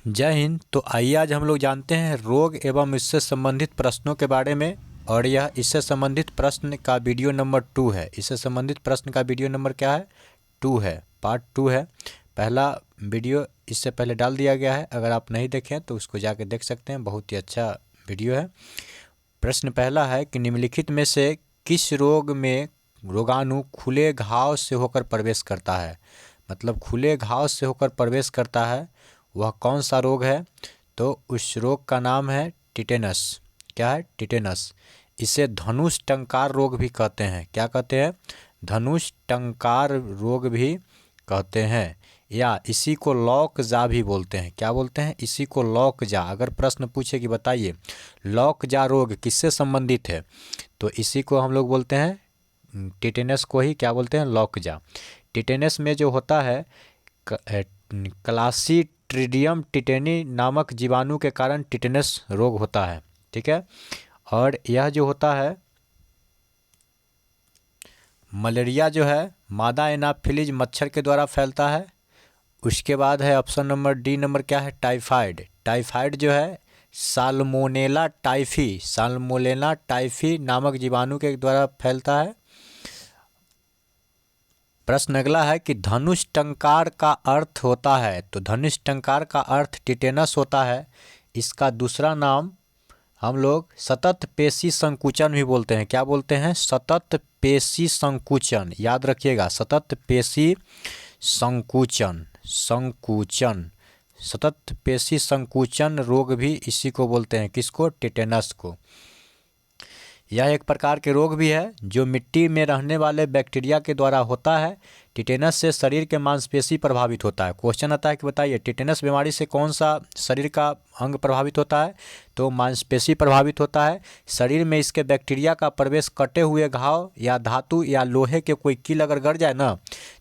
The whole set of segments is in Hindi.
जय हिंद। तो आइए आज हम लोग जानते हैं रोग एवं इससे संबंधित प्रश्नों के बारे में। और यह इससे संबंधित प्रश्न का वीडियो नंबर 2 है। इससे संबंधित प्रश्न का वीडियो नंबर क्या है? 2 है, पार्ट 2 है। पहला वीडियो इससे पहले डाल दिया गया है, अगर आप नहीं देखें तो उसको जाके देख सकते हैं, बहुत ही अच्छा वीडियो है। प्रश्न पहला है कि निम्नलिखित में से किस रोग में रोगाणु खुले घाव से होकर प्रवेश करता है? मतलब खुले घाव से होकर प्रवेश करता है, वह कौन सा रोग है? तो उस रोग का नाम है टिटेनस। क्या है? टिटेनस। इसे धनुष टंकार रोग भी कहते हैं। क्या कहते हैं? धनुष टंकार रोग भी कहते हैं, या इसी को लॉक जा भी बोलते हैं। क्या बोलते हैं? इसी को लॉक जा। अगर प्रश्न पूछे कि बताइए लॉक जा रोग किससे संबंधित है, तो इसी को हम लोग बोलते हैं, टिटेनस को ही क्या बोलते हैं? लॉक जा। टिटेनस में जो होता है क्लास्ट्रीडियम टिटेनी नामक जीवाणु के कारण टिटेनस रोग होता है। ठीक है। और यह जो होता है मलेरिया जो है मादा एनाफिलीज मच्छर के द्वारा फैलता है। उसके बाद है ऑप्शन नंबर डी नंबर क्या है? टाइफाइड। टाइफाइड जो है साल्मोनेला टाइफी नामक जीवाणु के द्वारा फैलता है। प्रश्न अगला है कि धनुष टंकार का अर्थ होता है, तो धनुष टंकार का अर्थ टिटेनस होता है। इसका दूसरा नाम हम लोग सतत पेशी संकुचन भी बोलते हैं। क्या बोलते हैं? सतत पेशी संकुचन। याद रखिएगा, सतत पेशी संकुचन। सतत पेशी संकुचन रोग भी इसी को बोलते हैं। किसको? टिटेनस को। यह एक प्रकार के रोग भी है जो मिट्टी में रहने वाले बैक्टीरिया के द्वारा होता है। टिटेनस से शरीर के मांसपेशी प्रभावित होता है। क्वेश्चन आता है कि बताइए टिटेनस बीमारी से कौन सा शरीर का अंग प्रभावित होता है? तो मांसपेशी प्रभावित होता है। शरीर में इसके बैक्टीरिया का प्रवेश कटे हुए घाव या धातु या लोहे के कोई कील अगर गड़ जाए ना,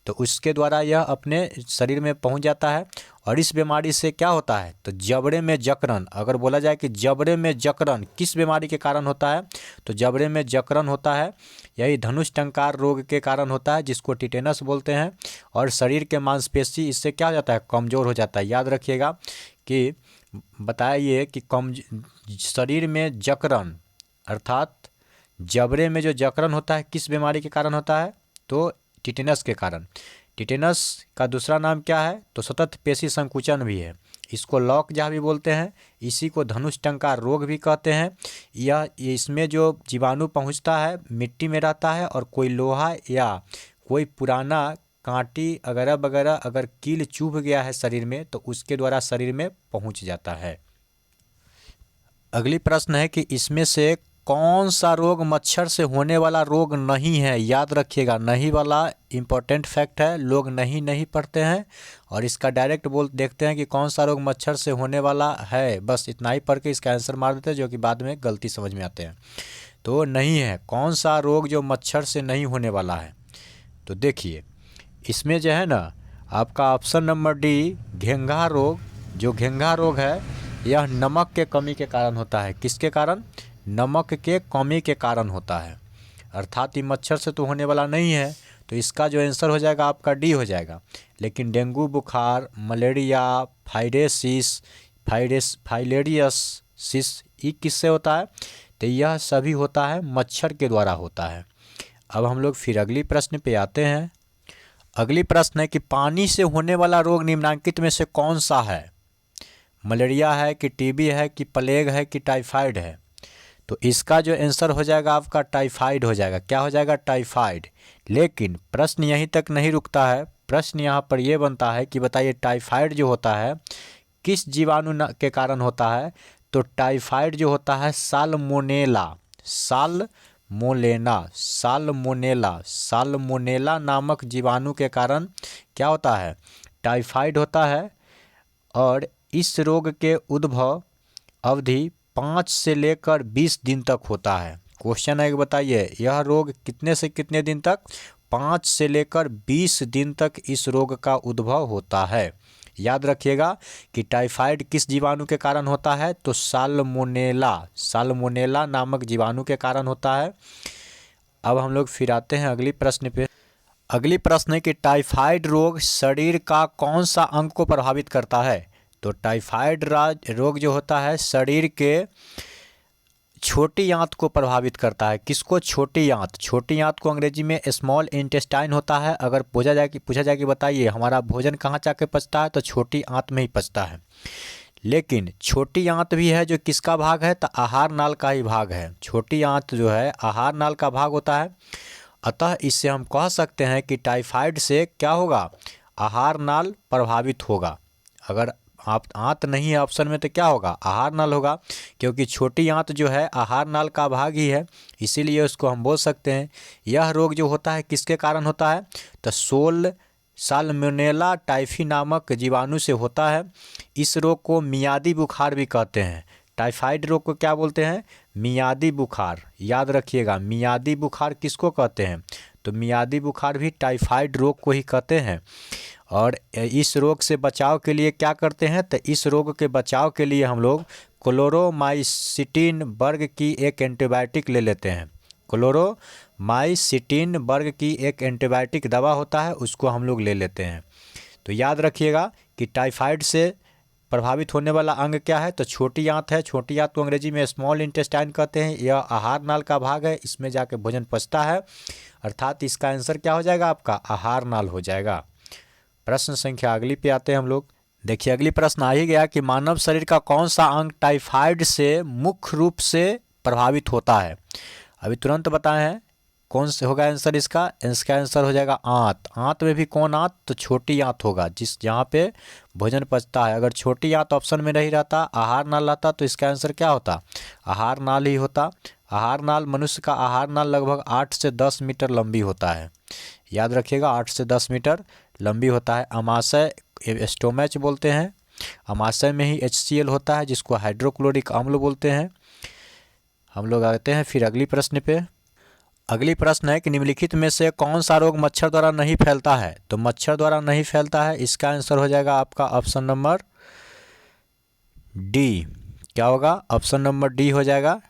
तो उसके द्वारा यह अपने शरीर में पहुंच जाता है। और इस बीमारी से क्या होता है? तो जबड़े में जकड़न। अगर बोला जाए कि जबड़े में जकड़न किस बीमारी के कारण होता है, तो जबड़े में जकड़न होता है। यही धनुष टंकार रोग के कारण होता है, जिसको टिटेनस बोलते हैं। और शरीर के मांसपेशी इससे क्या हो जाता है? कमज़ोर हो जाता है। याद रखिएगा कि बताइए कि शरीर में जकड़न अर्थात जबड़े में जो जकड़न होता है किस बीमारी के कारण होता है? तो टिटेनस के कारण। टिटेनस का दूसरा नाम क्या है? तो सतत पेशी संकुचन भी है। इसको लॉक जा भी बोलते हैं। इसी को धनुष टंकार रोग भी कहते हैं। यह इसमें जो जीवाणु पहुंचता है मिट्टी में रहता है, और कोई लोहा या कोई पुराना कांटी वगैरह वगैरह अगर कील चुभ गया है शरीर में, तो उसके द्वारा शरीर में पहुंच जाता है। अगली प्रश्न है कि इसमें से कौन सा रोग मच्छर से होने वाला रोग नहीं है? याद रखिएगा, नहीं वाला इम्पोर्टेंट फैक्ट है। लोग नहीं पढ़ते हैं और इसका डायरेक्ट देखते हैं कि कौन सा रोग मच्छर से होने वाला है, बस इतना ही पढ़ के इसका आंसर मार देते हैं, जो कि बाद में गलती समझ में आते हैं। तो नहीं है। कौन सा रोग जो मच्छर से नहीं होने वाला है? तो देखिए इसमें जो है ना आपका ऑप्शन नंबर डी घेंघा रोग। जो घेंघा रोग है यह नमक के कमी के कारण होता है। किसके कारण? नमक के कमी के कारण होता है। अर्थात ये मच्छर से तो होने वाला नहीं है, तो इसका जो आंसर हो जाएगा आपका डी हो जाएगा। लेकिन डेंगू बुखार, मलेरिया, फाइलेरियसिस ये किससे होता है? तो यह सभी होता है मच्छर के द्वारा होता है। अब हम लोग फिर अगली प्रश्न पे आते हैं। अगली प्रश्न है कि पानी से होने वाला रोग निम्नलिखित में से कौन सा है? मलेरिया है कि टीबी है कि प्लेग है कि टाइफाइड है? तो इसका जो आंसर हो जाएगा आपका टाइफाइड हो जाएगा। क्या हो जाएगा? टाइफाइड। लेकिन प्रश्न यहीं तक नहीं रुकता है। प्रश्न यहाँ पर यह बनता है कि बताइए टाइफाइड जो होता है किस जीवाणु के कारण होता है? तो टाइफाइड जो होता है साल्मोनेला नामक जीवाणु के कारण क्या होता है? टाइफाइड होता है। और इस रोग के उद्भव अवधि 5 से लेकर 20 दिन तक होता है। क्वेश्चन है कि बताइए यह रोग कितने से कितने दिन तक? 5 से लेकर 20 दिन तक इस रोग का उद्भव होता है। याद रखिएगा कि टाइफाइड किस जीवाणु के कारण होता है? तो साल्मोनेला नामक जीवाणु के कारण होता है। अब हम लोग फिर आते हैं अगली प्रश्न पे। अगली प्रश्न है कि टाइफाइड रोग शरीर का कौन सा अंग को प्रभावित करता है? तो टाइफाइड रोग जो होता है शरीर के छोटी आंत को प्रभावित करता है। किसको? छोटी आंत। छोटी आंत को अंग्रेजी में स्मॉल इंटेस्टाइन होता है। अगर पूछा जाए कि बताइए हमारा भोजन कहाँ जाके पचता है, तो छोटी आंत में ही पचता है। लेकिन छोटी आंत भी है जो किसका भाग है? तो आहार नाल का ही भाग है। छोटी आंत जो है आहार नाल का भाग होता है। अतः इससे हम कह सकते हैं कि टाइफाइड से क्या होगा? आहार नाल प्रभावित होगा। अगर आप आंत नहीं है ऑप्शन में तो क्या होगा? आहार नाल होगा, क्योंकि छोटी आंत जो है आहार नाल का भाग ही है, इसीलिए उसको हम बोल सकते हैं। यह रोग जो होता है किसके कारण होता है? तो साल्मोनेला टाइफी नामक जीवाणु से होता है। इस रोग को मियादी बुखार भी कहते हैं। टाइफाइड रोग को क्या बोलते हैं? मियादी बुखार। याद रखिएगा, मियादी बुखार किसको कहते हैं? तो मियादी बुखार भी टाइफाइड रोग को ही कहते हैं। और इस रोग से बचाव के लिए क्या करते हैं? तो इस रोग के बचाव के लिए हम लोग क्लोरोमाइसिटिन वर्ग की एक एंटीबायोटिक ले लेते हैं। क्लोरोमाइसिटिन वर्ग की एक एंटीबायोटिक दवा होता है, उसको हम लोग ले लेते हैं। तो याद रखिएगा कि टाइफाइड से प्रभावित होने वाला अंग क्या है? तो छोटी आंत है। छोटी आंत को अंग्रेजी में स्मॉल इंटेस्टाइन कहते हैं। यह आहार नाल का भाग है, इसमें जाके भोजन पचता है, अर्थात इसका आंसर क्या हो जाएगा आपका? आहार नाल हो जाएगा। प्रश्न संख्या अगली पे आते हैं हम लोग। देखिए अगली प्रश्न आ ही गया कि मानव शरीर का कौन सा अंग टाइफाइड से मुख्य रूप से प्रभावित होता है? अभी तुरंत बताएं हैं कौन से होगा आंसर इसका? इसका आंसर हो जाएगा आंत। आंत में भी कौन आंत? तो छोटी आंत होगा, जहाँ पे भोजन पचता है। अगर छोटी आंत ऑप्शन में नहीं रहता, आहार नाल रहता, तो इसका आंसर क्या होता? आहार नाल ही होता। आहार नाल, मनुष्य का आहार नाल लगभग 8 से 10 मीटर लंबी होता है। याद रखिएगा 8 से 10 मीटर लंबी होता है। अमाशय स्टोमच बोलते हैं। अमाशय में ही HCl होता है, जिसको हाइड्रोक्लोरिक अम्ल बोलते हैं। हम लोग आते हैं फिर अगली प्रश्न पे। अगली प्रश्न है कि निम्नलिखित में से कौन सा रोग मच्छर द्वारा नहीं फैलता है? तो मच्छर द्वारा नहीं फैलता है, इसका आंसर हो जाएगा आपका ऑप्शन नंबर डी। क्या होगा? ऑप्शन नंबर डी हो जाएगा।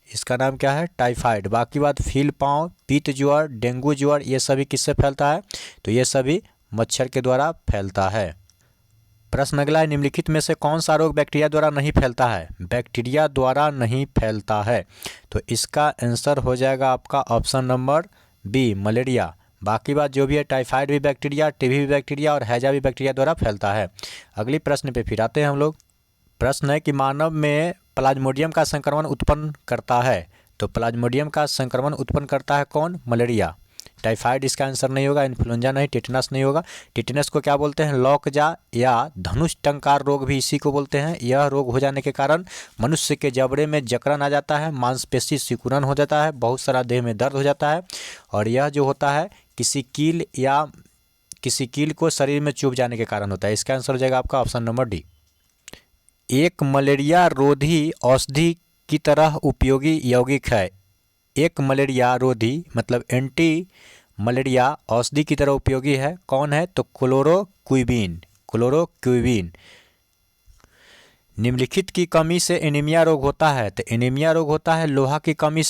इसका नाम क्या है? टाइफाइड। बाकी बात फील पाँव, पीत ज्वर, डेंगू ज्वर, ये सभी किससे फैलता है? तो ये सभी मच्छर के द्वारा फैलता है। प्रश्न अगला है, निम्नलिखित में से कौन सा रोग बैक्टीरिया द्वारा नहीं फैलता है? बैक्टीरिया द्वारा नहीं फैलता है, तो इसका आंसर हो जाएगा आपका ऑप्शन नंबर बी, मलेरिया। बाकी बात जो भी है, टाइफाइड भी बैक्टीरिया, टीबी भी बैक्टीरिया और हैजा भी बैक्टीरिया द्वारा फैलता है। अगली प्रश्न पे फिर आते हैं हम लोग। प्रश्न है कि मानव में प्लाज्मोडियम का संक्रमण उत्पन्न करता है। तो प्लाज्मोडियम का संक्रमण उत्पन्न करता है कौन? मलेरिया। टाइफाइड इसका आंसर नहीं होगा, इन्फ्लुएंजा नहीं, टिटनस नहीं होगा। टिटनस को क्या बोलते हैं? लॉकजा या धनुष टंकार रोग भी इसी को बोलते हैं। यह रोग हो जाने के कारण मनुष्य के जबड़े में जकड़न आ जाता है, मांसपेशी सिकुड़न हो जाता है, बहुत सारा देह में दर्द हो जाता है, और यह जो होता है किसी कील को शरीर में चुभ जाने के कारण होता है। इसका आंसर हो जाएगा आपका ऑप्शन नंबर डी। एक मलेरिया रोधी औषधि की तरह उपयोगी यौगिक है। एक मलेरिया रोधी मतलब एंटी मलेरिया औषधि की तरह उपयोगी है, कौन है? तो क्लोरोक्विन। निम्नलिखित की कमी से एनीमिया रोग होता है। तो एनीमिया रोग होता है लोहा की कमी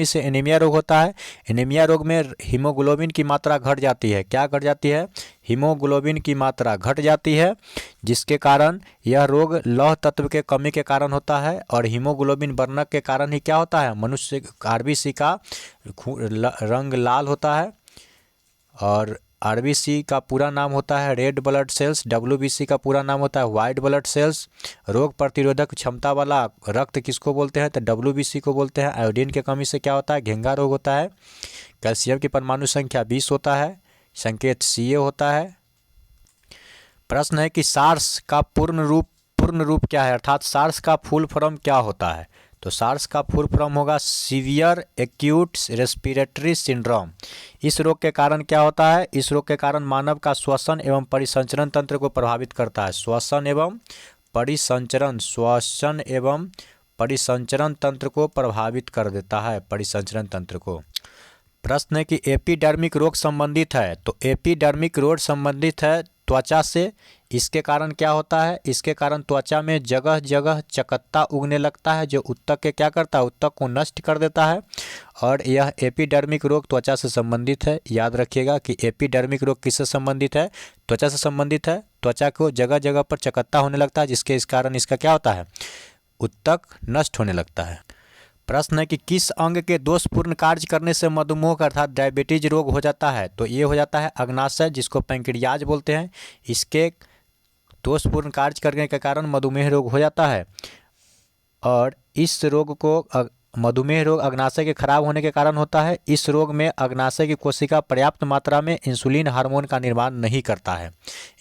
से एनीमिया रोग होता है। एनीमिया रोग में हीमोग्लोबिन की मात्रा घट जाती है। क्या घट जाती है? हीमोग्लोबिन की मात्रा घट जाती है, जिसके कारण यह रोग लौह तत्व के कमी के कारण होता है। और हीमोग्लोबिन बढ़ने के कारण ही क्या होता है? मनुष्य RBC का रंग लाल होता है, और RBC का पूरा नाम होता है रेड ब्लड सेल्स। WBC का पूरा नाम होता है वाइट ब्लड सेल्स। रोग प्रतिरोधक क्षमता वाला रक्त किसको बोलते हैं? तो WBC को बोलते हैं। आयोडीन की कमी से क्या होता है? घेंघा रोग होता है। कैल्शियम की परमाणु संख्या 20 होता है, संकेत Ca होता है। प्रश्न है कि सार्स का पूर्ण रूप क्या है, अर्थात सार्स का फुल फॉर्म क्या होता है? तो सार्स का फुल फॉर्म होगा सीवियर एक्यूट रेस्पिरेटरी सिंड्रोम। इस रोग के कारण क्या होता है? इस रोग के कारण मानव का श्वसन एवं परिसंचरण तंत्र को प्रभावित करता है। श्वसन एवं परिसंचरण तंत्र को प्रभावित कर देता है, परिसंचरण तंत्र को। प्रश्न है कि एपिडर्मिक रोग संबंधित है। तो एपिडर्मिक रोग संबंधित है त्वचा से। इसके कारण क्या होता है, इसके कारण त्वचा में जगह जगह चकत्ता उगने लगता है जो ऊतक के क्या करता है, ऊतक को नष्ट कर देता है। और यह एपिडर्मिक रोग त्वचा से संबंधित है। याद रखिएगा कि एपिडर्मिक रोग किससे संबंधित है, त्वचा से संबंधित है। त्वचा को जगह जगह पर चकत्ता होने लगता है जिसके इस कारण इसका क्या होता है, ऊतक नष्ट होने लगता है। प्रश्न है कि किस अंग के दोषपूर्ण कार्य करने से मधुमेह अर्थात डायबिटीज रोग हो जाता है। तो ये हो जाता है अग्नाशय, जिसको पैंक्रियाज बोलते हैं। इसके दोषपूर्ण कार्य करने के कारण मधुमेह रोग हो जाता है। और इस रोग को मधुमेह रोग अग्नाशय के खराब होने के कारण होता है। इस रोग में अग्नाशय की कोशिका पर्याप्त मात्रा में इंसुलिन हार्मोन का निर्माण नहीं करता है,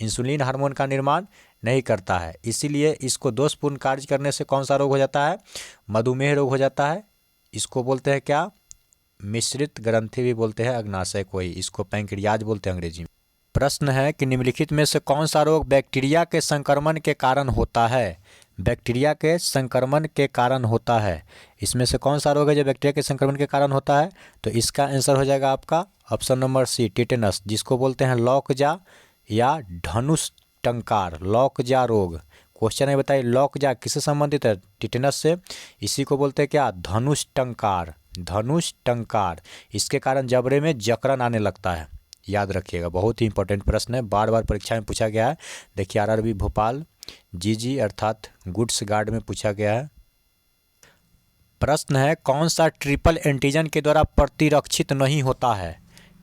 इंसुलिन हार्मोन का निर्माण नहीं करता है। इसीलिए इसको दोषपूर्ण कार्य करने से कौन सा रोग हो जाता है, मधुमेह रोग हो जाता है। इसको बोलते हैं क्या, मिश्रित ग्रंथि भी बोलते हैं अग्नाशय को ही, इसको पैंक्रियाज बोलते हैं अंग्रेजी में। प्रश्न है कि निम्नलिखित में से कौन सा रोग बैक्टीरिया के संक्रमण के कारण होता है। बैक्टीरिया के संक्रमण के कारण होता है। इसमें से कौन सा रोग है जो बैक्टीरिया के संक्रमण के कारण होता है। तो इसका आंसर हो जाएगा आपका ऑप्शन नंबर सी, टिटेनस, जिसको बोलते हैं लॉकजा या धनुष टंकार, लॉकजा रोग। क्वेश्चन है बताइए लॉकजा किससे संबंधित है, टिटेनस से। इसी को बोलते हैं क्या, धनुष टंकार, धनुष टंकार। इसके कारण जबड़े में जकड़न आने लगता है। याद रखिएगा, बहुत ही इंपॉर्टेंट प्रश्न है, बार बार परीक्षा में पूछा गया है। देखिए आरआरबी भोपाल जीजी अर्थात गुड्स गार्ड में पूछा गया है। प्रश्न है कौन सा ट्रिपल एंटीजन के द्वारा प्रतिरक्षित नहीं होता है।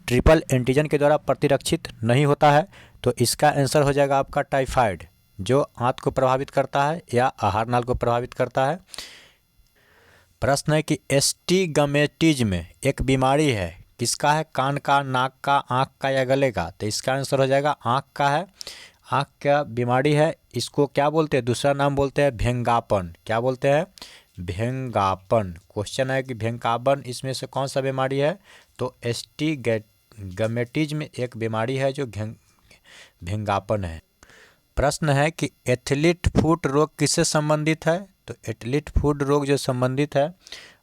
ट्रिपल एंटीजन के द्वारा प्रतिरक्षित नहीं होता है। तो इसका आंसर हो जाएगा आपका टाइफाइड, जो आंत को प्रभावित करता है या आहार नाल को प्रभावित करता है। प्रश्न है कि एस्टिगमेटिज्म एक बीमारी है, किसका है, कान का, नाक का, आँख का या गले का। तो इसका आंसर हो जाएगा आँख का है, आँख का बीमारी है। इसको क्या बोलते हैं, दूसरा नाम बोलते हैं भेंगापन। क्या बोलते हैं, भेंगापन। क्वेश्चन है कि भेंगापन इसमें से कौन सा बीमारी है। तो एस्टिगमेटिज्म एक बीमारी है जो भेंगापन है। प्रश्न है कि एथलीट फुट रोग किससे संबंधित है। तो एथलीट फुट रोग जो संबंधित है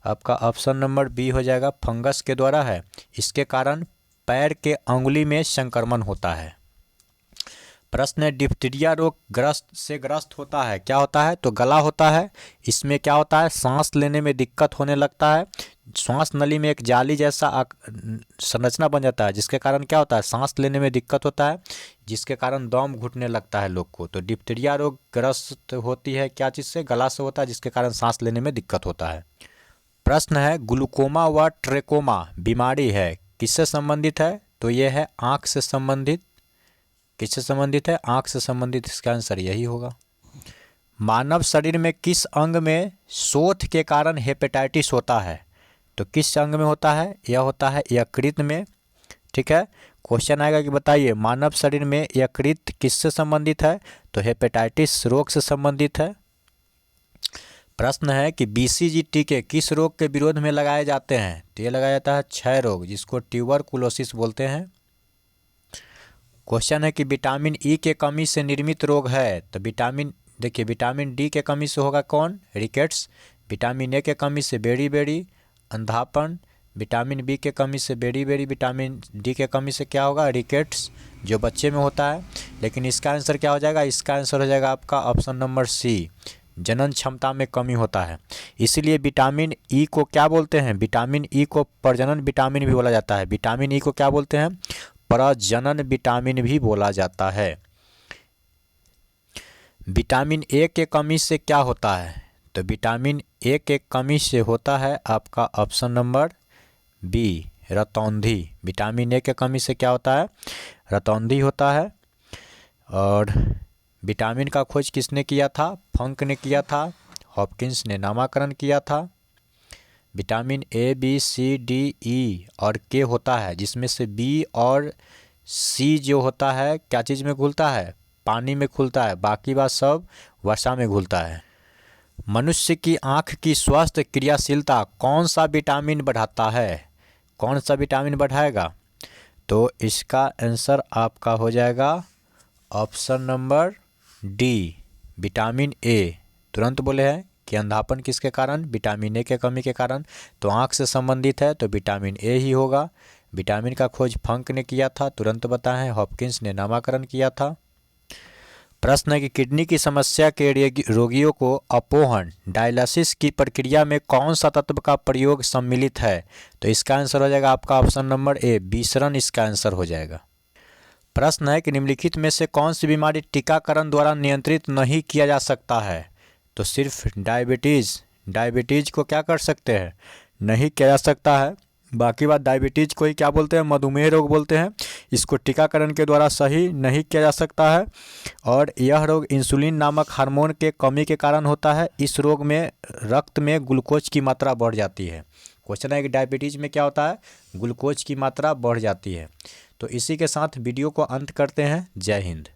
आपका ऑप्शन नंबर बी हो जाएगा, फंगस के द्वारा है। इसके कारण पैर के अंगुली में संक्रमण होता है। प्रश्न है डिप्थीरिया रोग ग्रस्त होता है, क्या होता है, तो गला होता है। इसमें क्या होता है, सांस लेने में दिक्कत होने लगता है। श्वास नली में एक जाली जैसा संरचना बन जाता है जिसके कारण क्या होता है, सांस लेने में दिक्कत होता है, जिसके कारण दम घुटने लगता है लोग को। तो डिप्थीरिया रोग ग्रस्त होती है क्या चीज़ से, गला से होता है, जिसके कारण सांस लेने में दिक्कत होता है। प्रश्न है ग्लूकोमा व ट्रेकोमा बीमारी है, किससे संबंधित है। तो यह है आँख से संबंधित। किससे संबंधित है, आँख से संबंधित। इसका आंसर यही होगा। मानव शरीर में किस अंग में शोथ के कारण हेपेटाइटिस होता है। तो किस अंग में होता है, यह होता है यकृत में। ठीक है, क्वेश्चन आएगा कि बताइए मानव शरीर में यकृत किससे संबंधित है। तो हेपेटाइटिस रोग से संबंधित है। प्रश्न है कि बीसीजी टीके किस रोग के विरोध में लगाए जाते हैं। तो ये लगाया जाता है क्षय रोग, जिसको ट्यूबरकुलोसिस बोलते हैं। क्वेश्चन है कि विटामिन ई के कमी से निर्मित रोग है। तो देखिए विटामिन डी के कमी से होगा कौन, रिकेट्स। विटामिन ए के कमी से बेरी अंधापन। विटामिन बी के कमी से बेरी विटामिन डी के कमी से क्या होगा, रिकेट्स, जो बच्चे में होता है। लेकिन इसका आंसर क्या हो जाएगा, इसका आंसर हो जाएगा आपका ऑप्शन नंबर सी, जनन क्षमता में कमी होता है। इसीलिए विटामिन ई को क्या बोलते हैं, विटामिन ई को प्रजनन विटामिन भी बोला जाता है। विटामिन ई को क्या बोलते हैं, प्रजनन विटामिन भी बोला जाता है। विटामिन ए के कमी से क्या होता है। तो विटामिन ए के कमी से होता है आपका ऑप्शन नंबर बी, रतौंधी। विटामिन ए के कमी से क्या होता है, रतौंधी होता है। और विटामिन का खोज किसने किया था, फंक ने किया था, हॉपकिंस ने नामकरण किया था। Vitamin A B C D E और के होता है, जिसमें से बी और सी जो होता है क्या चीज़ में घुलता है, पानी में घुलता है, बाकी बात सब वसा में घुलता है। मनुष्य की आँख की स्वस्थ क्रियाशीलता कौन सा विटामिन बढ़ाता है, कौन सा विटामिन बढ़ाएगा। तो इसका आंसर आपका हो जाएगा option number D, vitamin A. तुरंत बोले हैं कि अंधापन किसके कारण, विटामिन ए के कमी के कारण। तो आँख से संबंधित है तो विटामिन ए ही होगा। विटामिन का खोज फंक ने किया था, तुरंत बताएं, हॉपकिंस ने नामकरण किया था। प्रश्न है कि किडनी की समस्या के रोगियों को अपोहन डायलिसिस की प्रक्रिया में कौन सा तत्व का प्रयोग सम्मिलित है? तो इसका आंसर हो जाएगा आपका ऑप्शन नंबर ए, बिसरन इसका आंसर हो जाएगा। प्रश्न है कि निम्नलिखित में से कौन सी बीमारी टीकाकरण द्वारा नियंत्रित नहीं किया जा सकता है? तो सिर्फ डायबिटीज़ को क्या कर सकते हैं, नहीं किया जा सकता है। बाकी बात डायबिटीज़ को ही क्या बोलते हैं, मधुमेह रोग बोलते हैं। इसको टीकाकरण के द्वारा सही नहीं किया जा सकता है। और यह रोग इंसुलिन नामक हार्मोन के कमी के कारण होता है। इस रोग में रक्त में ग्लूकोज की मात्रा बढ़ जाती है। क्वेश्चन है कि डायबिटीज़ में क्या होता है, ग्लूकोज की मात्रा बढ़ जाती है। तो इसी के साथ वीडियो को अंत करते हैं। जय हिंद।